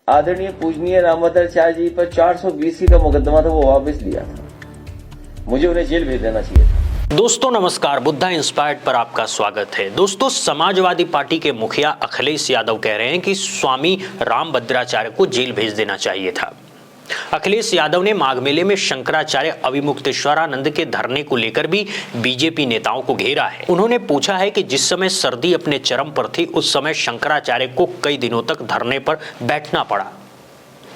आदरणीय पूजनीय रामभद्राचार्य जी पर 420 का मुकदमा था, वो वापस लिया था। मुझे उन्हें जेल भेज देना चाहिए था। दोस्तों नमस्कार, बुद्धा इंस्पायर्ड पर आपका स्वागत है। दोस्तों, समाजवादी पार्टी के मुखिया अखिलेश यादव कह रहे हैं कि स्वामी रामभद्राचार्य को जेल भेज देना चाहिए था। अखिलेश यादव ने माघ मेले में शंकराचार्य अविमुक्तेश्वरानंद के धरने को लेकर भी बीजेपी नेताओं को घेरा है। उन्होंने पूछा है कि जिस समय सर्दी अपने चरम पर थी, उस समय शंकराचार्य को कई दिनों तक धरने पर बैठना पड़ा,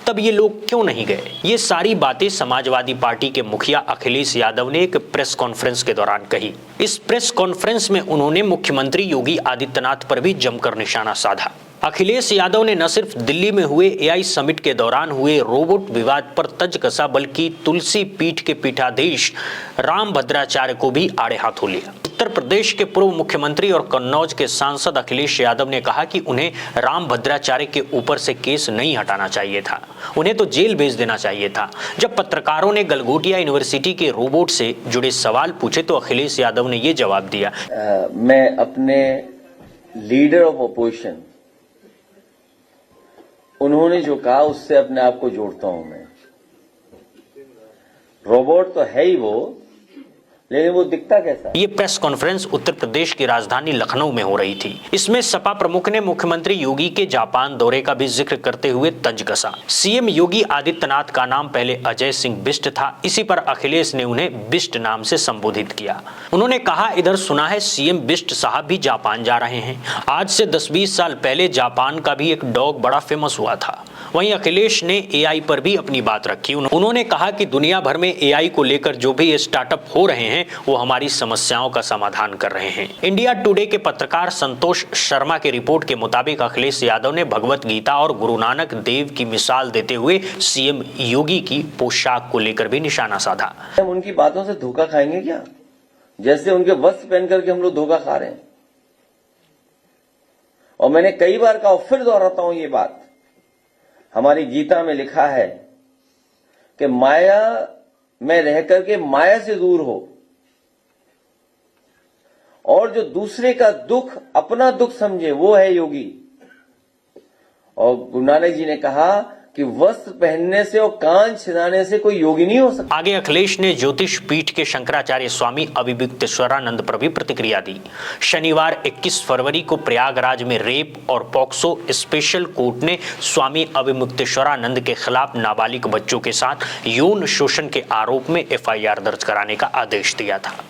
तब ये लोग क्यों नहीं गए। ये सारी बातें समाजवादी पार्टी के मुखिया अखिलेश यादव ने एक प्रेस कॉन्फ्रेंस के दौरान कही। इस प्रेस कॉन्फ्रेंस में उन्होंने मुख्यमंत्री योगी आदित्यनाथ पर भी जमकर निशाना साधा। अखिलेश यादव ने न सिर्फ दिल्ली में हुए एआई समिट के दौरान हुए रोबोट विवाद पर तंज कसा, बल्कि तुलसी पीठ के पीठाधीश रामभद्राचार्य को भी आड़े हाथों लिया। उत्तर प्रदेश के पूर्व मुख्यमंत्री और कन्नौज के सांसद अखिलेश यादव ने कहा कि उन्हें रामभद्राचार्य के ऊपर से केस नहीं हटाना चाहिए था, उन्हें तो जेल भेज देना चाहिए था। जब पत्रकारों ने गलगोटिया यूनिवर्सिटी के रोबोट से जुड़े सवाल पूछे तो अखिलेश यादव ने ये जवाब दिया। मैं अपने लीडर ऑफ अपोजिशन, उन्होंने जो कहा उससे अपने आप को जोड़ता हूं। मैं रोबोट तो है ही वो, लेकिन वो दिखता कैसा? ये प्रेस कॉन्फ्रेंस उत्तर प्रदेश की राजधानी लखनऊ में हो रही थी। इसमें सपा प्रमुख ने मुख्यमंत्री योगी के जापान दौरे का भी जिक्र करते हुए तंज कसा। सीएम योगी आदित्यनाथ का नाम पहले अजय सिंह बिष्ट था, इसी पर अखिलेश ने उन्हें बिष्ट नाम से संबोधित किया। उन्होंने कहा, इधर सुना है सीएम बिष्ट साहब भी जापान जा रहे हैं। आज से 10-20 साल पहले जापान का भी एक डॉग बड़ा फेमस हुआ था। वहीं अखिलेश ने एआई पर भी अपनी बात रखी। उन्होंने कहा कि दुनिया भर में एआई को लेकर जो भी स्टार्टअप हो रहे हैं वो हमारी समस्याओं का समाधान कर रहे हैं। इंडिया टुडे के पत्रकार संतोष शर्मा के रिपोर्ट के मुताबिक अखिलेश यादव ने भगवत गीता और गुरु नानक देव की मिसाल देते हुए सीएम योगी की पोशाक को लेकर भी निशाना साधा। हम उनकी बातों से धोखा खाएंगे क्या? जैसे उनके वस्त्र पहन करके हम लोग धोखा खा रहे हैं। और मैंने कई बार कहा, फिर दोहराता हूं ये बात, हमारी गीता में लिखा है कि माया में रह करके माया से दूर हो, और जो दूसरे का दुख अपना दुख समझे वो है योगी। और गुरु नानक जी ने कहा कि वस्त्र पहनने से और कान छिनाने से कोई योगी नहीं हो सकता। आगे अखिलेश ने ज्योतिष पीठ के शंकराचार्य स्वामी अविमुक्तेश्वरानंद पर भी प्रतिक्रिया दी। शनिवार 21 फरवरी को प्रयागराज में रेप और पॉक्सो स्पेशल कोर्ट ने स्वामी अविमुक्तेश्वरानंद के खिलाफ नाबालिग बच्चों के साथ यौन शोषण के आरोप में एफआईआर दर्ज कराने का आदेश दिया था।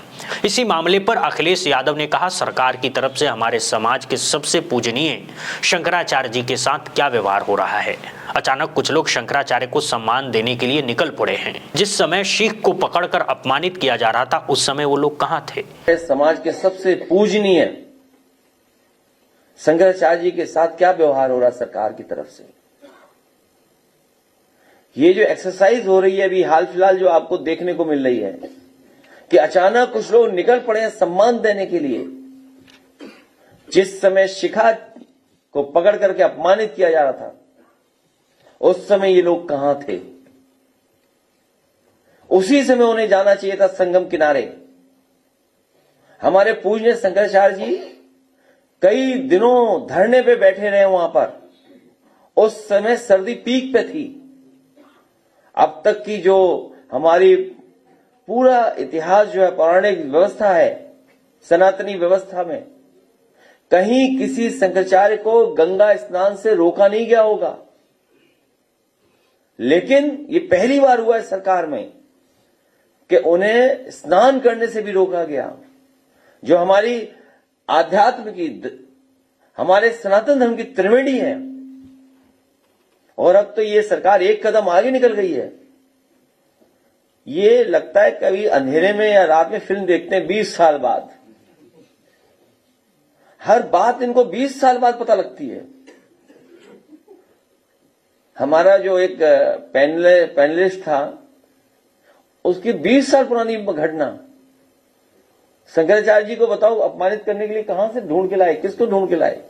इसी मामले पर अखिलेश यादव ने कहा, सरकार की तरफ से हमारे समाज के सबसे पूजनीय शंकराचार्य जी के साथ क्या व्यवहार हो रहा है। अचानक कुछ लोग शंकराचार्य को सम्मान देने के लिए निकल पड़े हैं। जिस समय शीख को पकड़कर अपमानित किया जा रहा था, उस समय वो लोग कहां थे? समाज के सबसे पूजनीय शंकराचार्य जी के साथ क्या व्यवहार हो रहा सरकार की तरफ से? ये जो एक्सरसाइज हो रही है अभी हाल फिलहाल जो आपको देखने को मिल रही है कि अचानक कुछ लोग निकल पड़े हैं सम्मान देने के लिए। जिस समय शिखा को पकड़ करके अपमानित किया जा रहा था, उस समय ये लोग कहां थे? उसी समय उन्हें जाना चाहिए था संगम किनारे। हमारे पूज्य शंकराचार्य जी कई दिनों धरने पे बैठे रहे वहां पर। उस समय सर्दी पीक पे थी। अब तक की जो हमारी पूरा इतिहास जो है, पौराणिक व्यवस्था है, सनातनी व्यवस्था में कहीं किसी शंकराचार्य को गंगा स्नान से रोका नहीं गया होगा। लेकिन ये पहली बार हुआ है सरकार में कि उन्हें स्नान करने से भी रोका गया। जो हमारी आध्यात्म की, हमारे सनातन धर्म की त्रिवेणी है। और अब तो ये सरकार एक कदम आगे निकल गई है। ये लगता है कभी अंधेरे में या रात में फिल्म देखते हैं 20 साल बाद। हर बात इनको 20 साल बाद पता लगती है। हमारा जो एक पैनलिस्ट था, उसकी 20 साल पुरानी घटना, शंकराचार्य जी को बताओ अपमानित करने के लिए कहां से ढूंढ के लाए, किसको ढूंढ के लाए?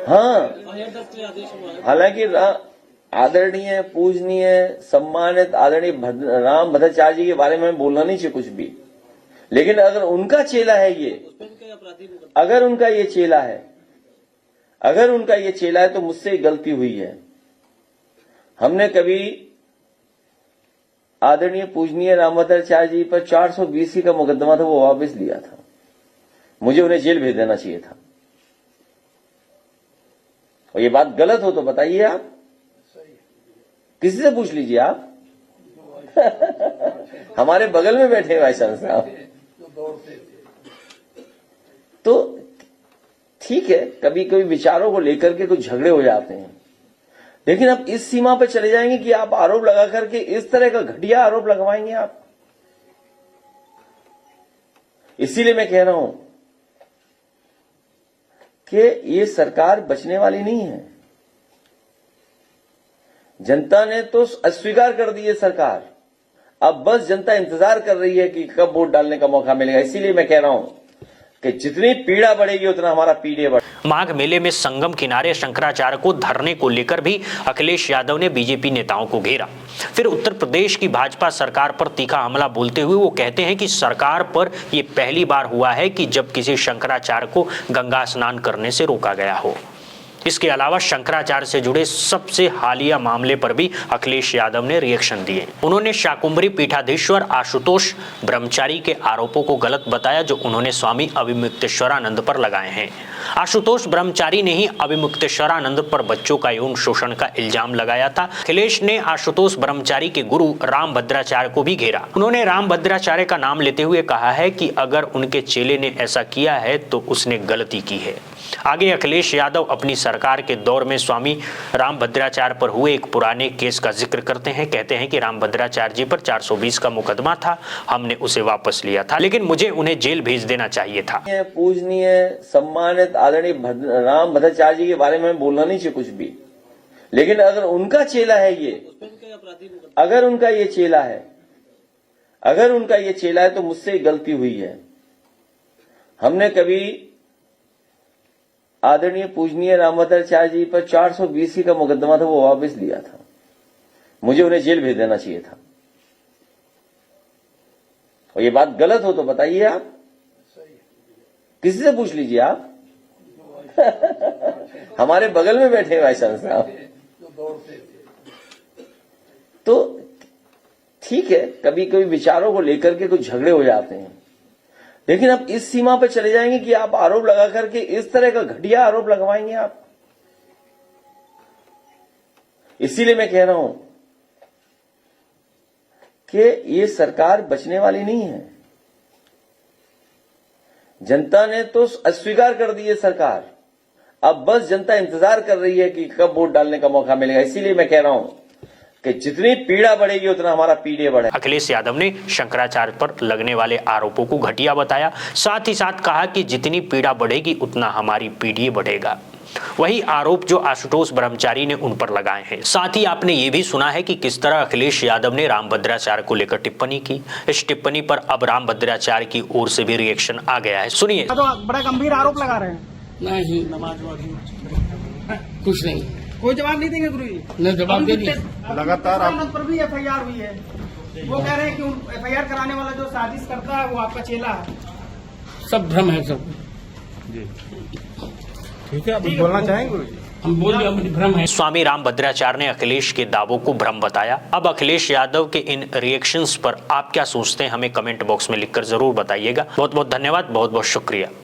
हाँ, हालांकि आदरणीय पूजनीय सम्मानित आदरणीय रामभद्राचार्य जी के बारे में बोलना नहीं चाहिए कुछ भी, लेकिन अगर उनका चेला है ये, अगर उनका ये चेला है तो मुझसे गलती हुई है। हमने कभी आदरणीय पूजनीय रामभद्राचार्य जी पर 420 का मुकदमा था, वो वापस लिया था। मुझे उन्हें जेल भेज देना चाहिए था। और ये बात गलत हो तो बताइए आप, किसी से पूछ लीजिए आप। हमारे बगल में बैठे भाई साहब। तो ठीक है, कभी कभी विचारों को लेकर के कुछ झगड़े हो जाते हैं, लेकिन अब इस सीमा पर चले जाएंगे कि आप आरोप लगा करके इस तरह का घटिया आरोप लगवाएंगे आप। इसीलिए मैं कह रहा हूं कि ये सरकार बचने वाली नहीं है। जनता ने तो अस्वीकार कर दी है सरकार, अब बस जनता इंतजार कर रही है कि कब वोट डालने का मौका मिलेगा। इसीलिए मैं कह रहा हूं कि जितनी पीड़ा बढ़ेगी उतना हमारा पीढ़ी बढ़ेगा। माघ मेले में संगम किनारे शंकराचार्य को धरने को लेकर भी अखिलेश यादव ने बीजेपी नेताओं को घेरा। फिर उत्तर प्रदेश की भाजपा सरकार पर तीखा हमला बोलते हुए वो कहते हैं कि सरकार पर ये पहली बार हुआ है कि जब किसी शंकराचार्य को गंगा स्नान करने से रोका गया हो। इसके अलावा शंकराचार्य से जुड़े सबसे हालिया मामले पर भी अखिलेश यादव ने रिएक्शन दिए। उन्होंने शाकुंभरी पीठाधीश्वर आशुतोष ब्रह्मचारी के आरोपों को गलत बताया जो उन्होंने स्वामी अभिमुक्तेश्वरानंद पर लगाए हैं। आशुतोष ब्रह्मचारी ने ही अभिमुक्तेश्वरानंद पर बच्चों का यौन शोषण का इल्जाम लगाया था। अखिलेश ने आशुतोष ब्रह्मचारी के गुरु रामभद्राचार्य को भी घेरा। उन्होंने रामभद्राचार्य का नाम लेते हुए कहा है कि अगर उनके चेले ने ऐसा किया है तो उसने गलती की है। आगे अखिलेश यादव अपनी सरकार के दौर में स्वामी रामभद्राचार्य पर हुए एक पुराने केस का जिक्र करते हैं। कहते हैं कि रामभद्राचार्य जी पर 420 का मुकदमा था, हमने उसे वापस लिया था, लेकिन मुझे उन्हें जेल भेज देना चाहिए था। पूजनीय सम्मानित आदरणीय रामभद्राचार्य जी के बारे में बोलना नहीं चाहिए कुछ भी, लेकिन अगर उनका चेला है अगर उनका ये चेला है तो मुझसे गलती हुई है। हमने कभी आदरणीय पूजनीय रामभद्राचार्य जी पर 420 का मुकदमा था, वो वापस लिया था। मुझे उन्हें जेल भेज देना चाहिए था। और ये बात गलत हो तो बताइए आप, किसी से पूछ लीजिए आप। हमारे बगल में बैठे भाई साहब। तो ठीक है, कभी कभी विचारों को लेकर के कुछ झगड़े हो जाते हैं, लेकिन अब इस सीमा पर चले जाएंगे कि आप आरोप लगा करके इस तरह का घटिया आरोप लगवाएंगे आप। इसीलिए मैं कह रहा हूं कि ये सरकार बचने वाली नहीं है। जनता ने तो अस्वीकार कर दी है सरकार, अब बस जनता इंतजार कर रही है कि कब वोट डालने का मौका मिलेगा। इसीलिए मैं कह रहा हूं कि जितनी पीड़ा बढ़ेगी उतना हमारा पीढ़ी बढ़ेगा। अखिलेश यादव ने शंकराचार्य पर लगने वाले आरोपों को घटिया बताया, साथ ही साथ कहा कि जितनी पीड़ा बढ़ेगी उतना हमारी पीढ़ी बढ़ेगा। वही आरोप जो आशुतोष ब्रह्मचारी ने उन पर लगाए हैं। साथ ही आपने ये भी सुना है कि किस तरह अखिलेश यादव ने रामभद्राचार्य को लेकर टिप्पणी की। इस टिप्पणी पर अब रामभद्राचार्य की ओर से भी रिएक्शन आ गया है, सुनिए। तो बड़ा गंभीर आरोप लगा रहे हैं। नहीं, कुछ नहीं, कोई जवाब नहीं देंगे गुरु जी? न जवाब देंगे। लगातार आप पर भी FIR हुई है, वो कह रहे हैं कि FIR कराने वाला जो साजिश करता है वो आपका चेला है। सब भ्रम है सब। ठीक है, आप बोलना चाहेंगे गुरु जी? हम बोल रहे हैं भ्रम है। स्वामी रामभद्राचार्य ने अखिलेश के दावों को भ्रम बताया। अब अखिलेश यादव के इन रिएक्शंस पर आप क्या सोचते हैं, हमें कमेंट बॉक्स में लिखकर जरूर बताइएगा। बहुत बहुत धन्यवाद, बहुत बहुत शुक्रिया।